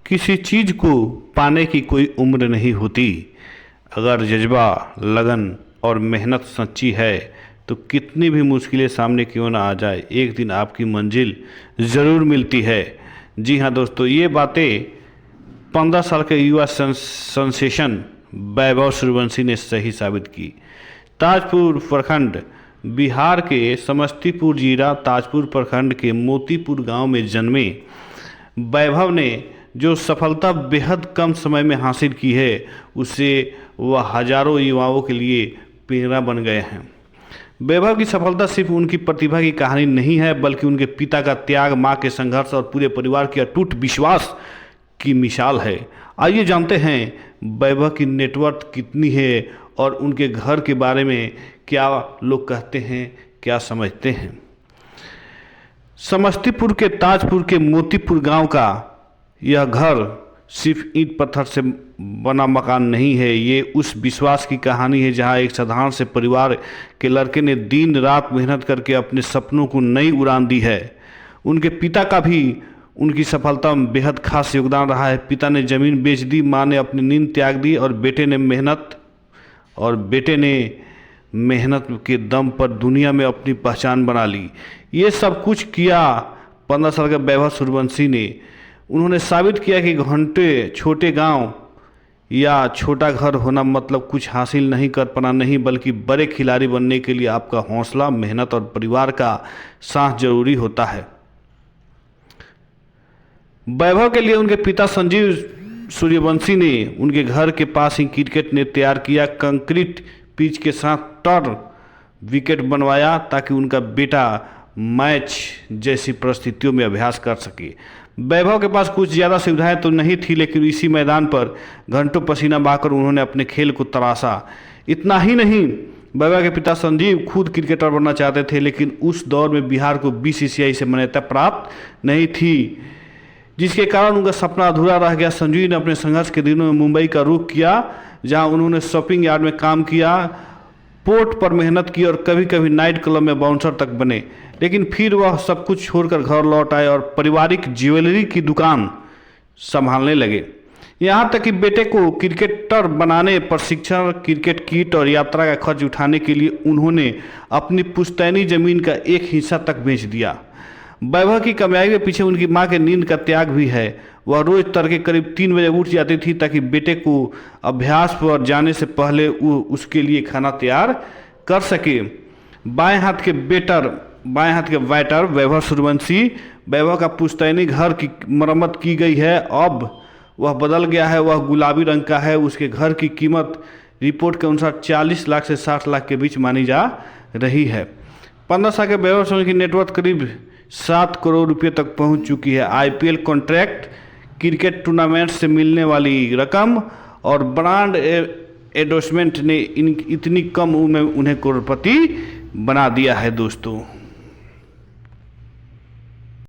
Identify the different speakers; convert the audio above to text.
Speaker 1: किसी चीज़ को पाने की कोई उम्र नहीं होती। अगर जज्बा, लगन और मेहनत सच्ची है तो कितनी भी मुश्किलें सामने क्यों ना आ जाए, एक दिन आपकी मंजिल ज़रूर मिलती है। जी हाँ दोस्तों, ये बातें 15 साल के युवा सेंसेशन वैभव सूर्यवंशी ने सही साबित की। ताजपुर प्रखंड बिहार के समस्तीपुर जिला ताजपुर प्रखंड के मोतीपुर गांव में जन्मे वैभव ने जो सफलता बेहद कम समय में हासिल की है, उससे वह हजारों युवाओं के लिए प्रेरणा बन गए हैं। वैभव की सफलता सिर्फ उनकी प्रतिभा की कहानी नहीं है, बल्कि उनके पिता का त्याग, मां के संघर्ष और पूरे परिवार के अटूट विश्वास की मिसाल है। आइए जानते हैं वैभव की नेटवर्थ कितनी है और उनके घर के बारे में क्या लोग कहते हैं, क्या समझते हैं। समस्तीपुर के ताजपुर के मोतीपुर गांव का यह घर सिर्फ ईंट पत्थर से बना मकान नहीं है, ये उस विश्वास की कहानी है जहां एक साधारण से परिवार के लड़के ने दिन रात मेहनत करके अपने सपनों को नई उड़ान दी है। उनके पिता का भी उनकी सफलता में बेहद खास योगदान रहा है। पिता ने ज़मीन बेच दी, मां ने अपनी नींद त्याग दी और बेटे ने मेहनत के दम पर दुनिया में अपनी पहचान बना ली। ये सब कुछ किया 15 साल के वैभव सूर्यवंशी ने। उन्होंने साबित किया कि घंटे छोटे गांव या छोटा घर होना मतलब कुछ हासिल नहीं कर पाना नहीं, बल्कि बड़े खिलाड़ी बनने के लिए आपका हौसला, मेहनत और परिवार का साथ जरूरी होता है। वैभव के लिए उनके पिता संजीव सूर्यवंशी ने उनके घर के पास ही क्रिकेट नेट तैयार किया, कंक्रीट पिच के साथ टर्न विकेट बनवाया ताकि उनका बेटा मैच जैसी परिस्थितियों में अभ्यास कर सके। वैभव के पास कुछ ज़्यादा सुविधाएं तो नहीं थी, लेकिन इसी मैदान पर घंटों पसीना बहाकर उन्होंने अपने खेल को तराशा। इतना ही नहीं, वैभव के पिता संजीव खुद क्रिकेटर बनना चाहते थे, लेकिन उस दौर में बिहार को बीसीसीआई से मान्यता प्राप्त नहीं थी, जिसके कारण उनका सपना अधूरा रह गया। संजीव ने अपने संघर्ष के दिनों में मुंबई का रुख किया, जहां उन्होंने शॉपिंग यार्ड में काम किया, पोर्ट पर मेहनत की और कभी कभी नाइट क्लब में बाउंसर तक बने। लेकिन फिर वह सब कुछ छोड़कर घर लौट आए और पारिवारिक ज्वेलरी की दुकान संभालने लगे। यहाँ तक कि बेटे को क्रिकेटर बनाने, प्रशिक्षण, क्रिकेट किट और यात्रा का खर्च उठाने के लिए उन्होंने अपनी पुश्तैनी जमीन का एक हिस्सा तक बेच दिया। वैभव की कामयाबी के पीछे उनकी मां के नींद का त्याग भी है। वह रोज तड़के करीब 3 बजे उठ जाती थी ताकि बेटे को अभ्यास पर जाने से पहले वो उसके लिए खाना तैयार कर सके। बाएं हाथ के बैटर वैभव सूर्यवंशी, वैभव का पुश्तैनी घर की मरम्मत की गई है, अब वह बदल गया है, वह गुलाबी रंग का है। उसके घर की कीमत रिपोर्ट के अनुसार 40 लाख से 60 लाख के बीच मानी जा रही है। 15 साल के वैभव सूर्यवंशी की नेटवर्थ करीब 7 करोड़ रुपये तक पहुंच चुकी है। आईपीएल कॉन्ट्रैक्ट, क्रिकेट टूर्नामेंट से मिलने वाली रकम और ब्रांड एंडोर्समेंट ने इतनी कम उम्र में उन्हें करोड़पति बना दिया है दोस्तों।